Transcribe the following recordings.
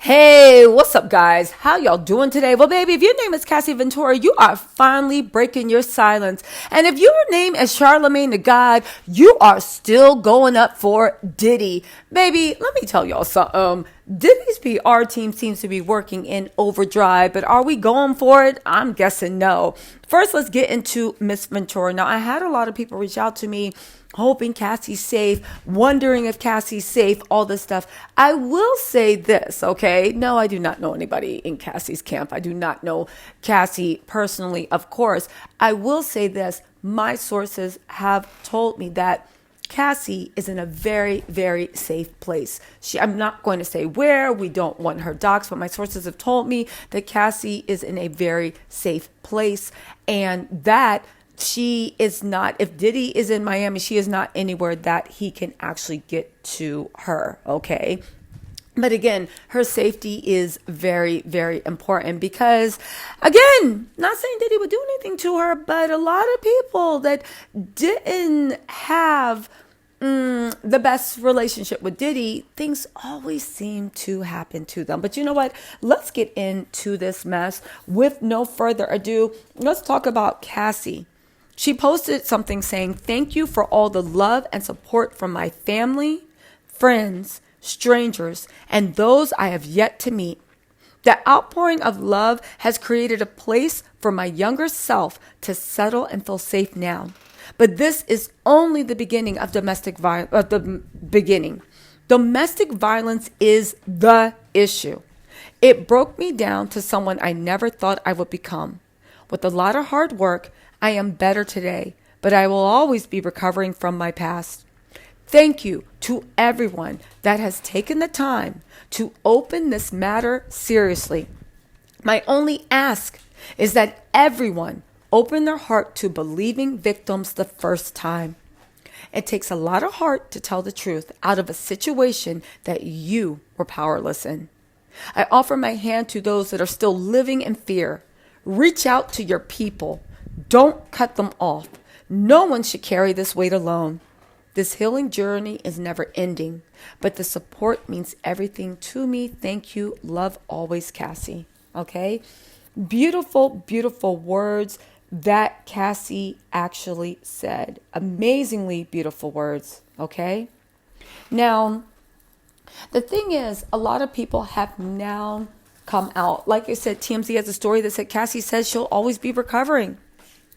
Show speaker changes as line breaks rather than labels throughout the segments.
Hey, what's up, guys? How y'all doing today? Well, baby, if your name is Cassie Ventura, you are finally breaking your silence. And if your name is Charlamagne the God, you are still going up for Diddy. Baby, let me tell y'all something. Diddy's PR team seems to be working in overdrive, but are we going for it? I'm guessing no. First, let's get into Miss Ventura. Now, I had a lot of people reach out to me hoping Cassie's safe, wondering if Cassie's safe, all this stuff. I will say this, okay? No, I do not know anybody in Cassie's camp. I do not know Cassie personally, of course. I will say this. My sources have told me that Cassie is in a very, very safe place. I'm not going to say where. We don't want her doxxed, but my sources have told me that Cassie is in a very safe place and that she is not, if Diddy is in Miami, she is not anywhere that he can actually get to her, okay? But again, her safety is very, very important because, again, not saying Diddy would do anything to her, but a lot of people that didn't have the best relationship with Diddy, things always seem to happen to them. But you know what? Let's get into this mess. With no further ado, let's talk about Cassie. She posted something saying, "Thank you for all the love and support from my family, friends, strangers, and those I have yet to meet. The outpouring of love has created a place for my younger self to settle and feel safe now. But this is only the beginning of domestic violence. Domestic violence is the issue. It broke me down to someone I never thought I would become. With a lot of hard work, I am better today, but I will always be recovering from my past. Thank you to everyone that has taken the time to open this matter seriously. My only ask is that everyone open their heart to believing victims the first time. It takes a lot of heart to tell the truth out of a situation that you were powerless in. I offer my hand to those that are still living in fear. Reach out to your people. Don't cut them off. No one should carry this weight alone. This healing journey is never ending, but the support means everything to me. Thank you. Love always, Cassie." Okay? Beautiful, beautiful words that Cassie actually said. Amazingly beautiful words. Okay? Now, the thing is, a lot of people have now come out. Like I said, TMZ has a story that said Cassie says she'll always be recovering.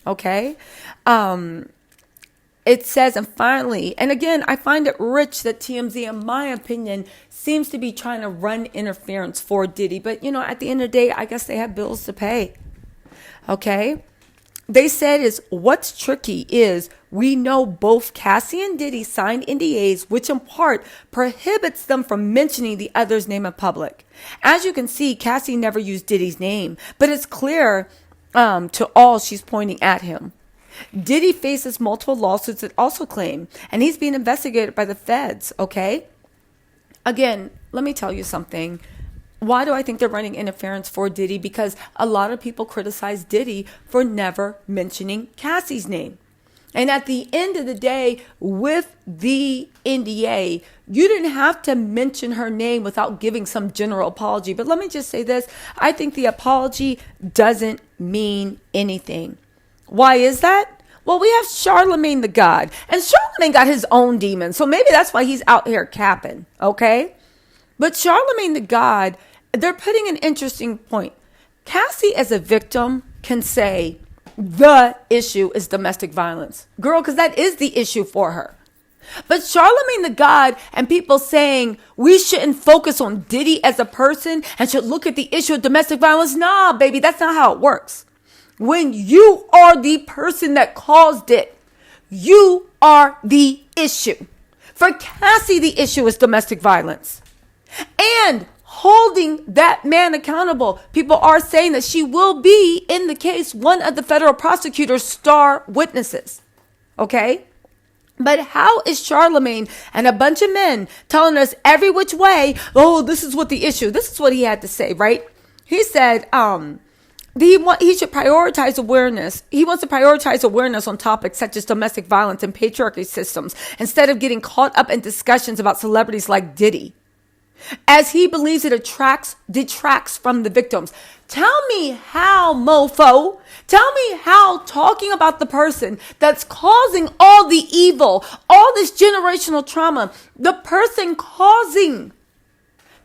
Okay. It says, and finally, and again, I find it rich that TMZ, in my opinion, seems to be trying to run interference for Diddy. But, you know, at the end of the day, I guess they have bills to pay. Okay. They said is what's tricky is we know both Cassie and Diddy signed NDAs, which in part prohibits them from mentioning the other's name in public. As you can see, Cassie never used Diddy's name, but it's clear to all she's pointing at him. Diddy faces multiple lawsuits that also claim, and he's being investigated by the feds, okay? Again, let me tell you something. Why do I think they're running interference for Diddy? Because a lot of people criticize Diddy for never mentioning Cassie's name. And at the end of the day, with the NDA, you didn't have to mention her name without giving some general apology. But let me just say this. I think the apology doesn't mean anything. Why is that? Well, we have Charlamagne the God. And Charlamagne got his own demons. So maybe that's why he's out here capping. Okay? But Charlamagne the God, they're putting an interesting point. Cassie as a victim can say, the issue is domestic violence. Girl, because that is the issue for her. But Charlamagne the God and people saying we shouldn't focus on Diddy as a person and should look at the issue of domestic violence. Nah, baby, that's not how it works. When you are the person that caused it, you are the issue. For Cassie, the issue is domestic violence. And holding that man accountable. People are saying that she will be, in the case, one of the federal prosecutor's star witnesses. Okay? But how is Charlamagne and a bunch of men telling us every which way, oh, this is what the issue, this is what he had to say, right? He said, he should prioritize awareness. He wants to prioritize awareness on topics such as domestic violence and patriarchy systems instead of getting caught up in discussions about celebrities like Diddy. as he believes it detracts from the victims. Tell me how, mofo. Tell me how talking about the person that's causing all the evil, all this generational trauma, the person causing.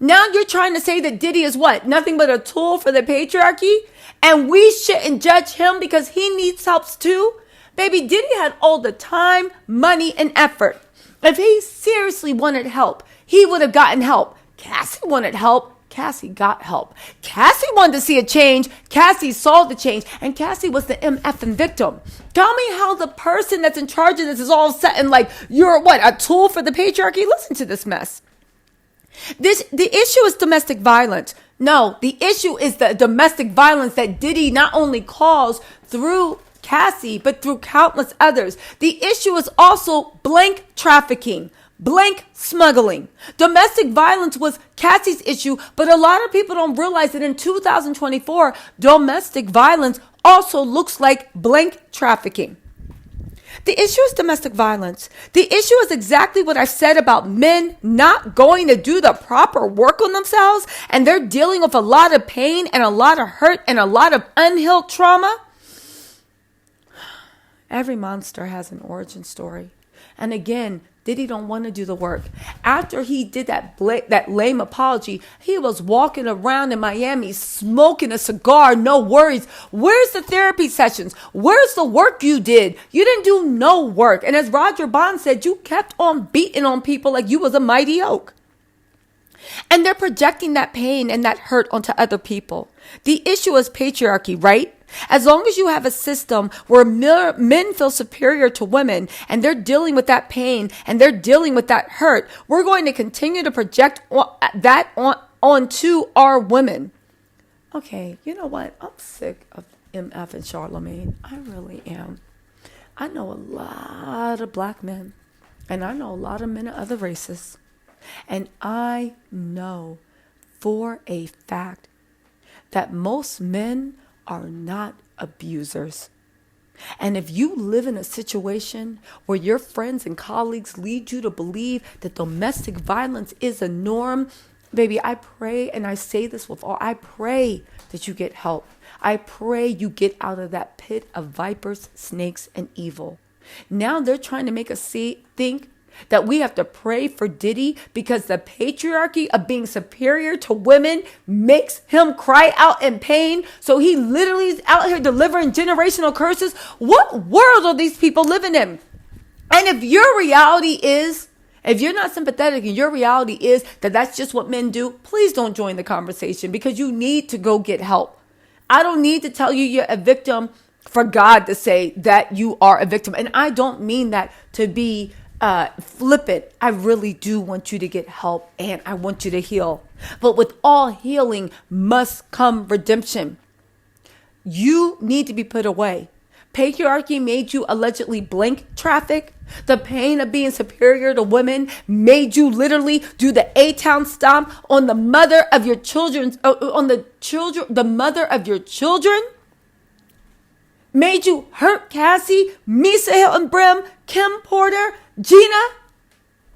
Now you're trying to say that Diddy is what? Nothing but a tool for the patriarchy? And we shouldn't judge him because he needs help too? Baby, Diddy had all the time, money, and effort. If he seriously wanted help, he would have gotten help. Cassie wanted help. Cassie got help. Cassie wanted to see a change. Cassie saw the change. And Cassie was the MFing victim. Tell me how the person that's in charge of this is all set and like, you're what, a tool for the patriarchy? Listen to this mess. The issue is domestic violence. No, the issue is the domestic violence that Diddy not only caused through Cassie, but through countless others. The issue is also blank trafficking. Blank smuggling. Domestic violence was Cassie's issue, but a lot of people don't realize that in 2024, domestic violence also looks like blank trafficking. The issue is domestic violence. The issue is exactly what I've said about men not going to do the proper work on themselves, and they're dealing with a lot of pain and a lot of hurt and a lot of unhealed trauma. Every monster has an origin story. And again, Diddy don't want to do the work. After he did that lame apology, he was walking around in Miami smoking a cigar, no worries. Where's the therapy sessions? Where's the work you did? You didn't do no work. And as Roger Bond said, you kept on beating on people like you was a mighty oak. And they're projecting that pain and that hurt onto other people. The issue is patriarchy, right? As long as you have a system where men feel superior to women and they're dealing with that pain and they're dealing with that hurt, we're going to continue to project that onto our women. Okay, you know what? I'm sick of MF and Charlamagne. I really am. I know a lot of black men and I know a lot of men of other races. And I know for a fact that most men are not abusers. And if you live in a situation where your friends and colleagues lead you to believe that domestic violence is a norm, baby, I pray, and I say this with all, I pray that you get help. I pray you get out of that pit of vipers, snakes, and evil. Now they're trying to make us think that we have to pray for Diddy because the patriarchy of being superior to women makes him cry out in pain. So he literally is out here delivering generational curses. What world are these people living in? And if your reality is, if you're not sympathetic and your reality is that that's just what men do, please don't join the conversation because you need to go get help. I don't need to tell you you're a victim for God to say that you are a victim. And I don't mean that to be flippant. I really do want you to get help and I want you to heal. But with all healing must come redemption. You need to be put away. Patriarchy made you allegedly blank traffic. The pain of being superior to women made you literally do the A-Town stomp on the mother of your children, the mother of your children. Made you hurt Cassie, Misa Hilton Brim, Kim Porter, Gina,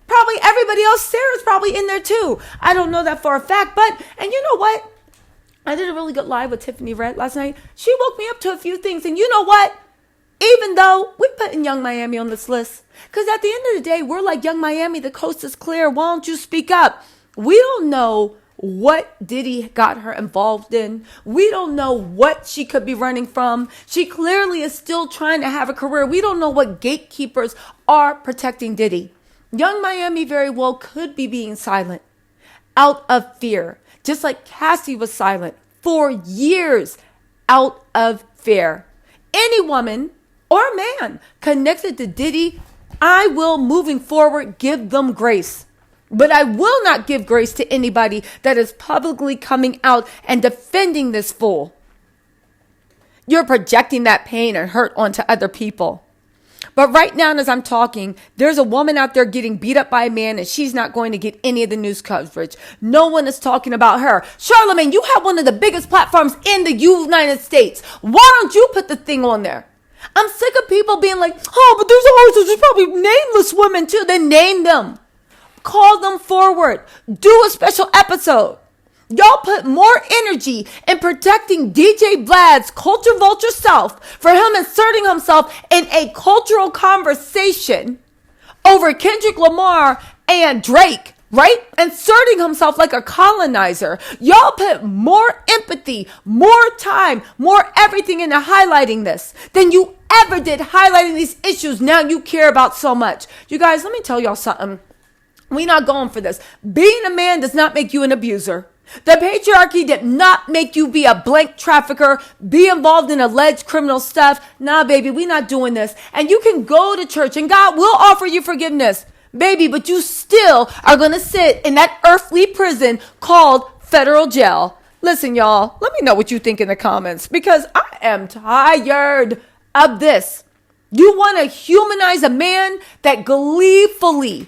probably everybody else. Sarah's probably in there too. I don't know that for a fact, and you know what? I did a really good live with Tiffany Red last night. She woke me up to a few things, and you know what? Even though we put in Young Miami on this list, because at the end of the day, we're like Young Miami, the coast is clear. Why don't you speak up? We don't know what Diddy got her involved in. We don't know what she could be running from. She clearly is still trying to have a career. We don't know what gatekeepers are protecting Diddy. Young Miami very well could be being silent out of fear, just like Cassie was silent for years out of fear. Any woman or man connected to Diddy, I will, moving forward, give them grace. But I will not give grace to anybody that is publicly coming out and defending this fool. You're projecting that pain and hurt onto other people. But right now, as I'm talking, there's a woman out there getting beat up by a man and she's not going to get any of the news coverage. No one is talking about her. Charlamagne, you have one of the biggest platforms in the United States. Why don't you put the thing on there? I'm sick of people being like, oh, but there's probably nameless women too. Then name them. Call them forward. Do a special episode. Y'all put more energy in protecting DJ Vlad's culture vulture self for him inserting himself in a cultural conversation over Kendrick Lamar and Drake, right? Inserting himself like a colonizer. Y'all put more empathy, more time, more everything into highlighting this than you ever did highlighting these issues now you care about so much. You guys, let me tell y'all something. We're not going for this. Being a man does not make you an abuser. The patriarchy did not make you be a blank trafficker, be involved in alleged criminal stuff. Nah, baby, we not doing this. And you can go to church and God will offer you forgiveness, baby, but you still are going to sit in that earthly prison called federal jail. Listen, y'all, let me know what you think in the comments because I am tired of this. You want to humanize a man that gleefully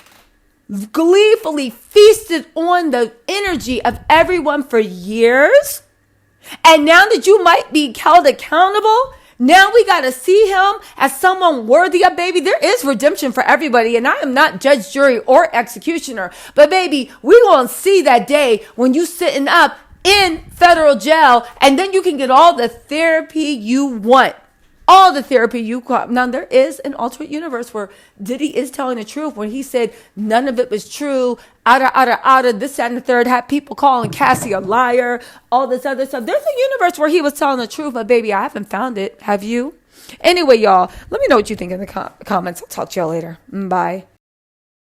feasted on the energy of everyone for years. And now that you might be held accountable, now we got to see him as someone worthy of, baby. There is redemption for everybody. And I am not judge, jury, or executioner. But baby, we going to see that day when you sitting up in federal jail and then you can get all the therapy you want. All the therapy you got. Now, there is an alternate universe where Diddy is telling the truth when he said none of it was true. This, that, and the third. Had people calling Cassie a liar. All this other stuff. There's a universe where he was telling the truth. But, baby, I haven't found it. Have you? Anyway, y'all, let me know what you think in the comments. I'll talk to y'all later. Bye.